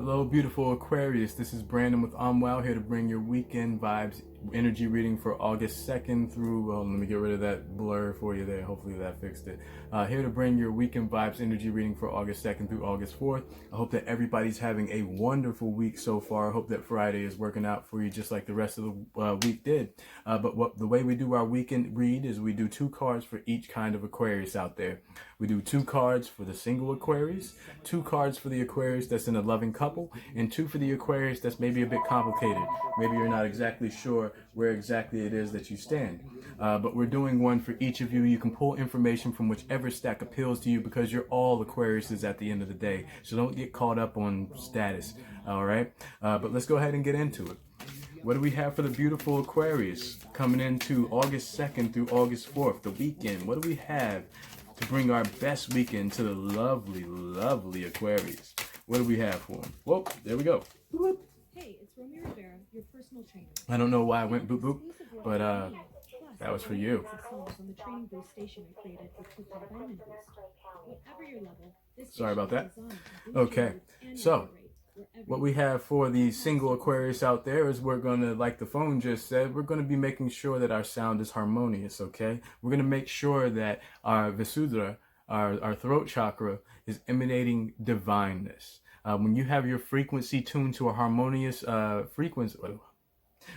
Hello, beautiful Aquarius. This is Brandon with Wow here to bring your weekend vibes energy reading for August 2nd through, well, let me get rid of that blur for you there. Hopefully that fixed it. Here to bring your weekend vibes energy reading for August 2nd through August 4th. I hope that everybody's having a wonderful week so far. I hope that Friday is working out for you just like the rest of the week did. But the way we do our weekend read is we do 2 cards for each kind of Aquarius out there. We do 2 cards for the single Aquarius, 2 cards for the Aquarius that's in a loving couple, and 2 for the Aquarius that's maybe a bit complicated. Maybe you're not exactly sure where exactly it is that you stand. But we're doing one for each of you. You can pull information from whichever stack appeals to you because you're all Aquariuses at the end of the day. So don't get caught up on status, all right? But let's go ahead and get into it. What do we have for the beautiful Aquarius coming into August 2nd through August 4th, the weekend? What do we have to bring our best weekend to the lovely, lovely Aquarius? What do we have for them? Whoa, there we go. Boop. Hey, it's Romeo Rivera, your personal trainer. I don't know why I went boop boop, but that was for you. On the training boost station I created for 2.5 vitamin boost. Whatever your level, this Sorry about that. is designed to boost Okay, your mood and so your rate wherever what we have for the single Aquarius out there is we're going to, like the phone just said, we're going to be making sure that our sound is harmonious, okay? We're going to make sure that our Visudra, our throat chakra, is emanating divineness. When you have your frequency tuned to a harmonious frequency,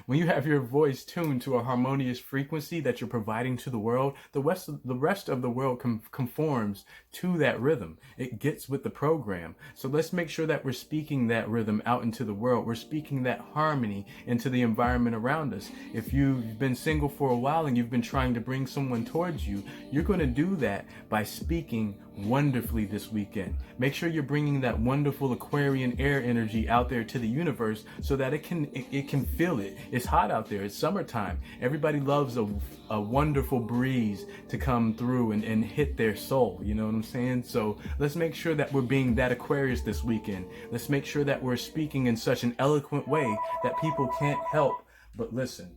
when you have your voice tuned to a harmonious frequency that you're providing to the world, the rest of the world conforms to that rhythm. It gets with the program. So let's make sure that we're speaking that rhythm out into the world. We're speaking that harmony into the environment around us. If you've been single for a while and you've been trying to bring someone towards you, you're going to do that by speaking wonderfully this weekend. Make sure you're bringing that wonderful Aquarian air energy out there to the universe so that it can feel it. It's hot out there. It's summertime. Everybody loves a wonderful breeze to come through and hit their soul. You know what I'm saying? So let's make sure that we're being that Aquarius this weekend. Let's make sure that we're speaking in such an eloquent way that people can't help but listen.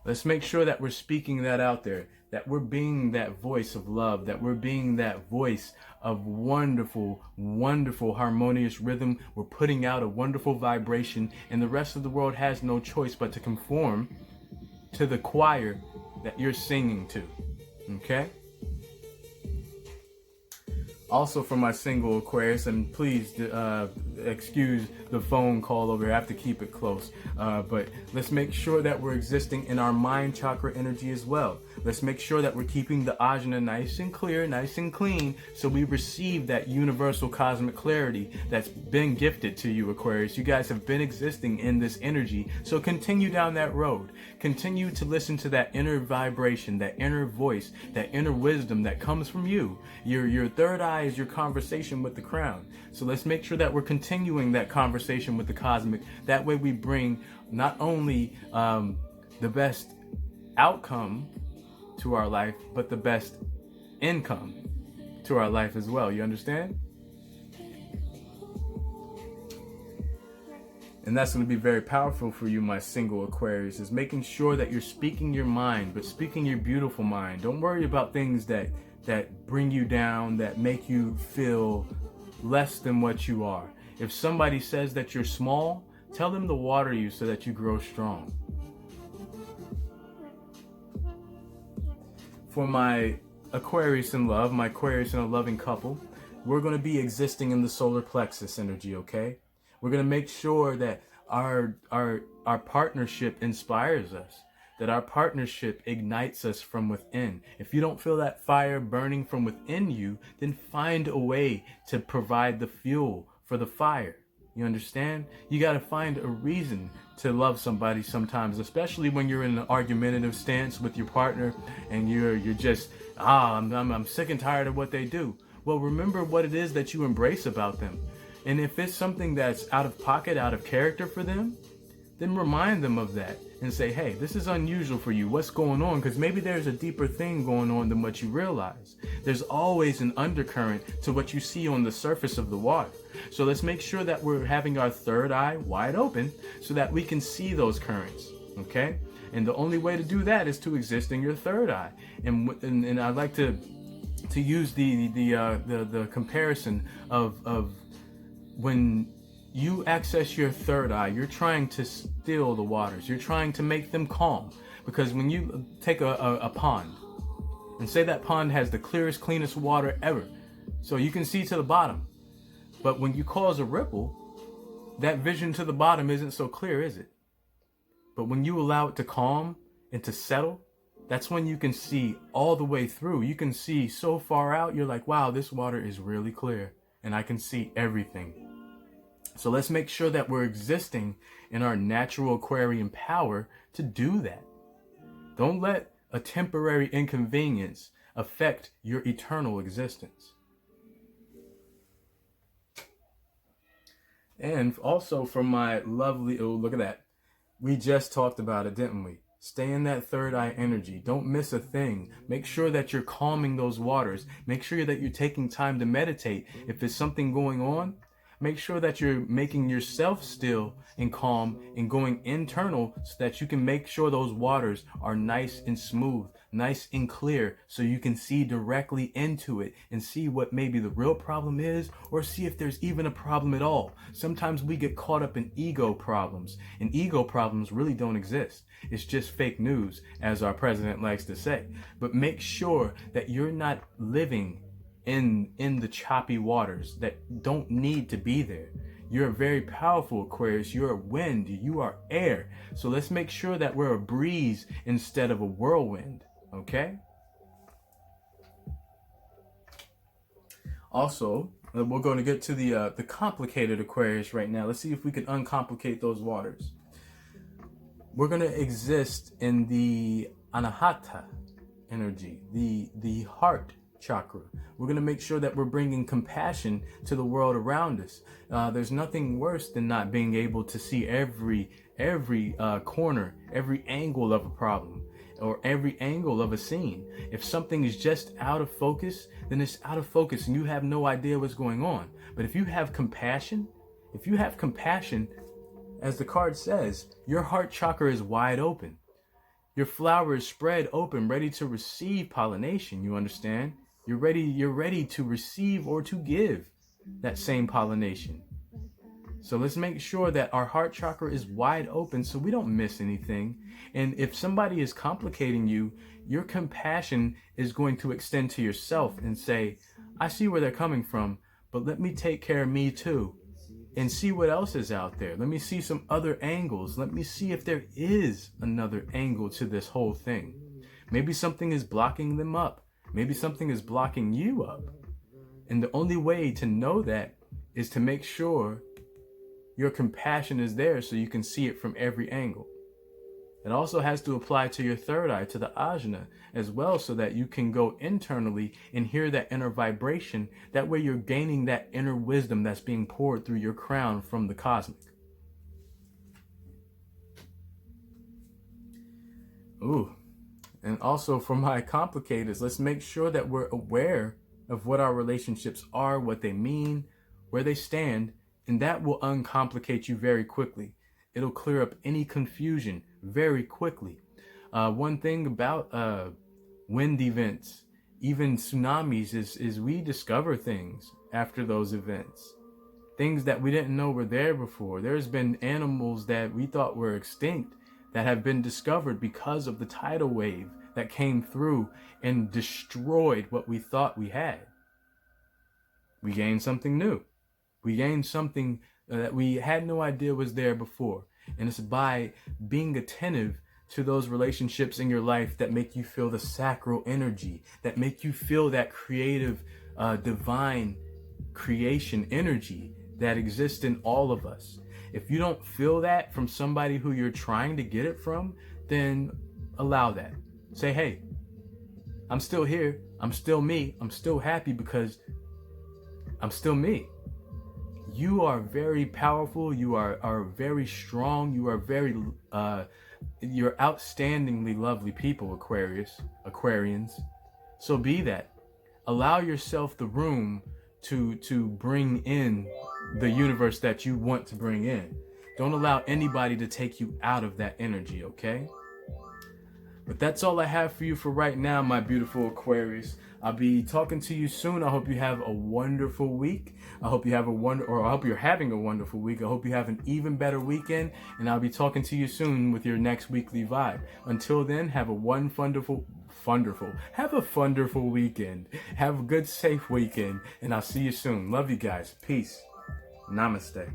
Let's make sure that we're speaking that out there, that we're being that voice of love, that we're being that voice of wonderful, wonderful, harmonious rhythm. We're putting out a wonderful vibration, and the rest of the world has no choice but to conform to the choir that you're singing to, okay? Also for my single Aquarius, and please excuse the phone call over here. I have to keep it close. But let's make sure that we're existing in our mind chakra energy as well. Let's make sure that we're keeping the ajna nice and clear, nice and clean, so we receive that universal cosmic clarity that's been gifted to you, Aquarius. You guys have been existing in this energy, so continue down that road. Continue to listen to that inner vibration, that inner voice, that inner wisdom that comes from you. Your third eye is your conversation with the crown. So let's make sure that we're continuing that conversation with the cosmic. That way we bring not only the best outcome to our life, but the best income to our life as well. You understand? And that's going to be very powerful for you, my single Aquarius, is making sure that you're speaking your mind, but speaking your beautiful mind. Don't worry about things that bring you down, that make you feel less than what you are. If somebody says that you're small, tell them to water you so that you grow strong. For my Aquarius in love, my Aquarius in a loving couple, we're going to be existing in the solar plexus energy, okay? We're going to make sure that our partnership inspires us, that our partnership ignites us from within. If you don't feel that fire burning from within you, then find a way to provide the fuel for the fire. You understand? You got to find a reason to love somebody sometimes, especially when you're in an argumentative stance with your partner and you're just, I'm sick and tired of what they do. Well, remember what it is that you embrace about them. And if it's something that's out of pocket, out of character for them, then remind them of that and say, hey, this is unusual for you. What's going on? Because maybe there's a deeper thing going on than what you realize. There's always an undercurrent to what you see on the surface of the water. So let's make sure that we're having our third eye wide open so that we can see those currents, okay? And the only way to do that is to exist in your third eye. And I'd like to to use the comparison of when you access your third eye, you're trying to still the waters. You're trying to make them calm. Because when you take a pond, and say that pond has the clearest, cleanest water ever, so you can see to the bottom. But when you cause a ripple, that vision to the bottom isn't so clear, is it? But when you allow it to calm and to settle, that's when you can see all the way through. You can see so far out, you're like, wow, this water is really clear, and I can see everything. So let's make sure that we're existing in our natural Aquarian power to do that. Don't let a temporary inconvenience affect your eternal existence. And also for my lovely, oh, look at that. We just talked about it, didn't we? Stay in that third eye energy. Don't miss a thing. Make sure that you're calming those waters. Make sure that you're taking time to meditate. If there's something going on, make sure that you're making yourself still and calm and going internal so that you can make sure those waters are nice and smooth, nice and clear, so you can see directly into it and see what maybe the real problem is, or see if there's even a problem at all. Sometimes we get caught up in ego problems, and ego problems really don't exist. It's just fake news, as our president likes to say. But make sure that you're not living in the choppy waters that don't need to be there. You're a very powerful Aquarius. You're a wind. You are air. So let's make sure that we're a breeze instead of a whirlwind. Okay? Also, we're going to get to the complicated Aquarius right now. Let's see if we can uncomplicate those waters. We're going to exist in the Anahata energy, the heart chakra. We're going to make sure that we're bringing compassion to the world around us. There's nothing worse than not being able to see every corner, every angle of a problem, or every angle of a scene. If something is just out of focus, then it's out of focus and you have no idea what's going on. But if you have compassion, as the card says, your heart chakra is wide open. Your flower is spread open, ready to receive pollination, you understand? You're ready to receive or to give that same pollination. So let's make sure that our heart chakra is wide open so we don't miss anything. And if somebody is complicating you, your compassion is going to extend to yourself and say, I see where they're coming from, but let me take care of me too. And see what else is out there. Let me see some other angles. Let me see if there is another angle to this whole thing. Maybe something is blocking them up. Maybe something is blocking you up. And the only way to know that is to make sure your compassion is there so you can see it from every angle. It also has to apply to your third eye, to the ajna as well, so that you can go internally and hear that inner vibration. That way you're gaining that inner wisdom that's being poured through your crown from the cosmic. Ooh. And also for my complicators, let's make sure that we're aware of what our relationships are, what they mean, where they stand, and that will uncomplicate you very quickly. It'll clear up any confusion very quickly. One thing about wind events, even tsunamis, is we discover things after those events. Things that we didn't know were there before. There's been animals that we thought were extinct that have been discovered because of the tidal wave that came through and destroyed what we thought we had. We gained something new. We gained something that we had no idea was there before. And it's by being attentive to those relationships in your life that make you feel the sacral energy, that make you feel that creative, divine creation energy that exists in all of us. If you don't feel that from somebody who you're trying to get it from, then allow that. Say, hey, I'm still here. I'm still me. I'm still happy because I'm still me. You are very powerful. You are very strong. You are you're outstandingly lovely people, Aquarians. So be that. Allow yourself the room to bring in the universe that you want to bring in. Don't allow anybody to take you out of that energy, okay? But that's all I have for you for right now, my beautiful Aquarius. I'll be talking to you soon. I hope you have a wonderful week. I hope you have I hope you're having a wonderful week. I hope you have an even better weekend, and I'll be talking to you soon with your next weekly vibe. Until then, have a wonderful weekend. Have a good, safe weekend, and I'll see you soon. Love you guys. Peace. Namaste.